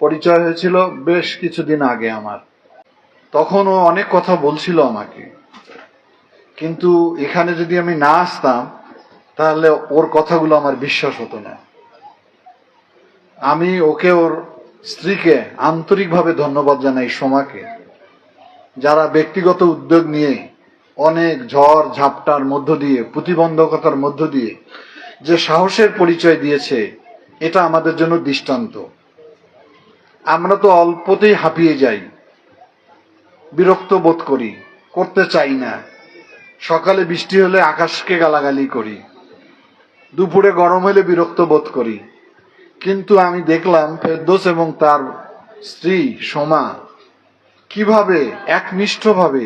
পরিচয় হয়েছিল বেশ কিছুদিন আগে আমার। তখন ও অনেক কথা বলছিল আমাকে, কিন্তু এখানে যদি আমি না আসতাম তাহলে ওর কথাগুলো আমার বিশ্বাস হতো না। আমি ওকে, ওর স্ত্রীকে আন্তরিকভাবে ধন্যবাদ জানাই, সোমাকে, যারা ব্যক্তিগত উদ্যোগ নিয়ে অনেক ঝড় ঝাপটার মধ্য দিয়ে, প্রতিবন্ধকতার মধ্য দিয়ে যে সাহসের পরিচয় দিয়েছে, এটা আমাদের জন্য দৃষ্টান্ত। আমরা তো অল্পতেই হাঁপিয়ে যাই, বিরক্ত বোধ করি, করতে চাই না। সকালে বৃষ্টি হলে আকাশকে গালাগালি করি, দুপুরে গরম হলে বিরক্ত বোধ করি। কিন্তু আমি দেখলাম ফেরদৌস এবং তার স্ত্রী সোমা কিভাবে একনিষ্ঠভাবে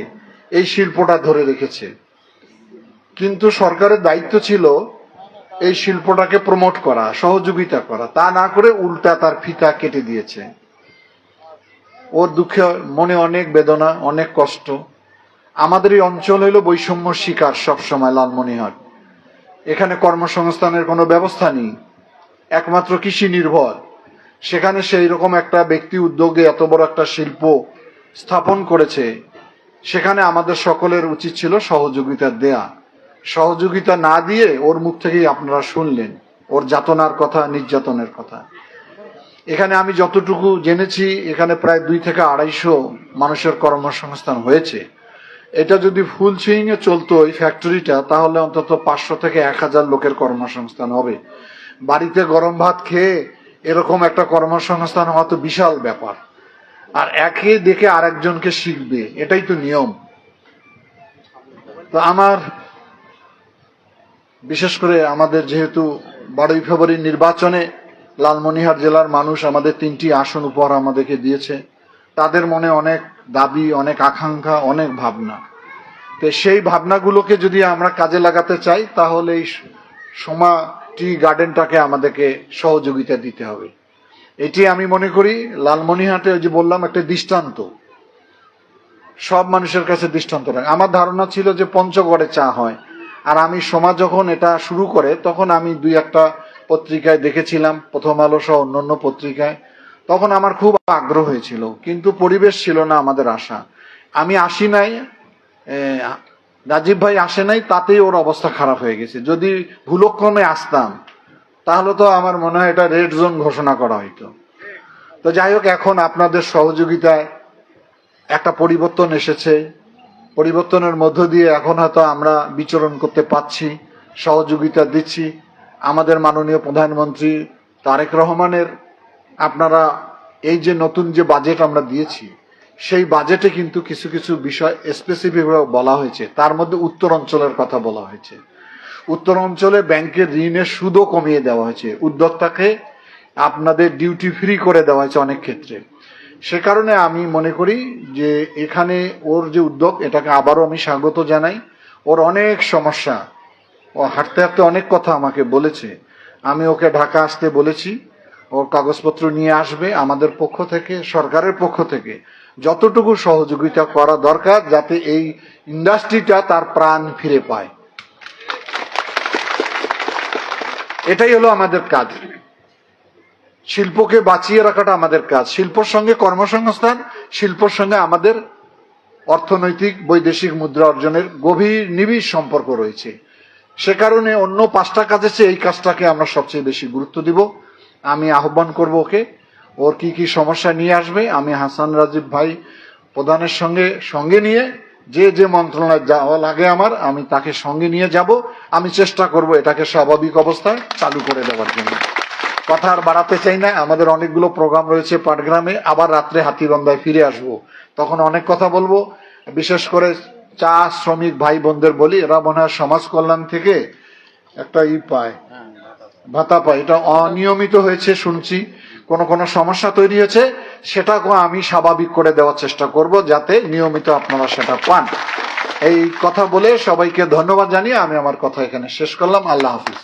এই শিল্পটা ধরে রেখেছে। কিন্তু সরকারের দায়িত্ব ছিল এই শিল্পটাকে প্রমোট করা, সহযোগিতা করা, তা না করে উল্টা তার ফিতা কেটে দিয়েছে। ওর দুঃখে মনে অনেক বেদনা, অনেক কষ্ট। আমাদের এই অঞ্চল হইল বৈষম্য শিকার সবসময়, লালমনিরহাট। এখানে কর্মসংস্থানের কোনো ব্যবস্থা নেই, একমাত্র কৃষি নির্ভর। সেখানে সেই রকম একটা ব্যক্তি উদ্যোগে এত বড় একটা শিল্প স্থাপন করেছে, সেখানে আমাদের সকলের উচিত ছিল সহযোগিতা দেয়া। সহযোগিতা না দিয়ে ওর মুখ থেকেই আপনারা শুনলেন ওর যাতনার কথা, নির্যাতনের কথা। এখানে আমি যতটুকু জেনেছি, এখানে প্রায় 2 থেকে 250 মানুষের কর্মসংস্থান হয়েছে। এটা যদি ফুল সুইং এ চলতো এই ফ্যাক্টরিটা, তাহলে অন্তত 500 থেকে 1000 লোকের কর্মসংস্থান হবে। বাড়িতে গরম ভাত খেয়ে এরকম একটা কর্মসংস্থান হওয়া তো বিশাল ব্যাপার। আর একে দেখে আরেকজনকে শিখবে, এটাই তো নিয়ম। তো আমার বিশেষ করে আমাদের যেহেতু 12ই ফেব্রুয়ারি নির্বাচনে লালমনিরহাট জেলার মানুষ আমাদের 3টি আসন উপহার আমাদেরকে দিয়েছে, তাদের মনে অনেক দাবি, অনেক আকাঙ্ক্ষা, অনেক ভাবনা। তো সেই ভাবনাগুলোকে যদি আমরা কাজে লাগাতে চাই, তাহলে এই সোমা টি গার্ডেনটাকে আমাদেরকে সহযোগিতা দিতে হবে। এটি আমি মনে করি লালমনিরহাটে, ওই যে বললাম, একটা দৃষ্টান্ত, সব মানুষের কাছে দৃষ্টান্ত রাখে। আমার ধারণা ছিল যে পঞ্চগড়ে চা হয়, আর আমি সোমা যখন এটা শুরু করে তখন আমি 2-1টা পত্রিকায় দেখেছিলাম, প্রথম আলো সহ অন্যান্য পত্রিকায়। তখন আমার খুব আগ্রহ হয়েছিল, কিন্তু পরিবেশ ছিল না আমাদের আশা। আমি আসি নাই, রাজীব ভাই আসে নাই, তাতেই ওর অবস্থা খারাপ হয়ে গেছে। যদি ভুলক্রমে আসতাম তাহলে তো আমার মনে হয় এটা রেড জোন ঘোষণা করা হইতো। তো যাই হোক, এখন আপনাদের সহযোগিতায় একটা পরিবর্তন এসেছে। পরিবর্তনের মধ্য দিয়ে এখন হয়তো আমরা বিচরণ করতে পারছি, সহযোগিতা দিচ্ছি। আমাদের মাননীয় প্রধানমন্ত্রী তারেক রহমানের, আপনারা এই যে নতুন যে বাজেট আমরা দিয়েছি, সেই বাজেটে কিন্তু কিছু কিছু বিষয় স্পেসিফিকভাবে বলা হয়েছে। তার মধ্যে উত্তর অঞ্চলের কথা বলা হয়েছে। উত্তর অঞ্চলে ব্যাংকের ঋণের সুদও কমিয়ে দেওয়া হয়েছে, উদ্যোক্তাকে আপনাদের ডিউটি ফ্রি করে দেওয়া হয়েছে অনেক ক্ষেত্রে। সে কারণে আমি মনে করি যে এখানে ওর যে উদ্যোগ, এটাকে আবারও আমি স্বাগত জানাই। ওর অনেক সমস্যা, ও হাঁটতে হাঁটতে অনেক কথা আমাকে বলেছে। আমি ওকে ঢাকা আসতে বলেছি, ওর কাগজপত্র নিয়ে আসবে। আমাদের পক্ষ থেকে, সরকারের পক্ষ থেকে যতটুকু সহযোগিতা করা দরকার, যাতে এই ইন্ডাস্ট্রিটা তার প্রাণ ফিরে পায়, এটাই হলো আমাদের কাজ। শিল্পকে বাঁচিয়ে রাখাটা আমাদের কাজ। শিল্পর সঙ্গে কর্মসংস্থান, শিল্পর সঙ্গে আমাদের অর্থনৈতিক বৈদেশিক মুদ্রা অর্জনের গভীর নিবিড় সম্পর্ক রয়েছে। সে কারণে অন্য 5টা কাজের চেয়ে এই কাজটাকে আমরা সবচেয়ে বেশি গুরুত্ব দিব। আমি আহ্বান করব ওকে, ওর কি কি সমস্যা নিয়ে আসবে। আমি হাসান রাজীব ভাই প্রধানের সঙ্গে নিয়ে যে যে মন্ত্রণালয়ে যাওয়া লাগে আমার, আমি তাকে সঙ্গে নিয়ে যাব। আমি চেষ্টা করব এটাকে স্বাভাবিক অবস্থায় চালু করে দেওয়ার জন্য। কথা আর বাড়াতে চাই না, আমাদের অনেকগুলো প্রোগ্রাম রয়েছে পাটগ্রামে। আবার রাত্রে হাতীবান্ধায় ফিরে আসব, তখন অনেক কথা বলবো। বিশেষ করে চা শ্রমিক ভাই বোনদের বলি, এরা মনে হয় সমাজ কল্যাণ থেকে একটা পায়, ভাতা পায়। এটা অনিয়মিত হয়েছে শুনছি, কোনো সমস্যা তৈরি হয়েছে, সেটাকেও আমি স্বাভাবিক করে দেওয়ার চেষ্টা করব, যাতে নিয়মিত আপনারা সেটা পান। এই কথা বলে সবাইকে ধন্যবাদ জানিয়ে আমি আমার কথা এখানে শেষ করলাম। আল্লাহ হাফিজ।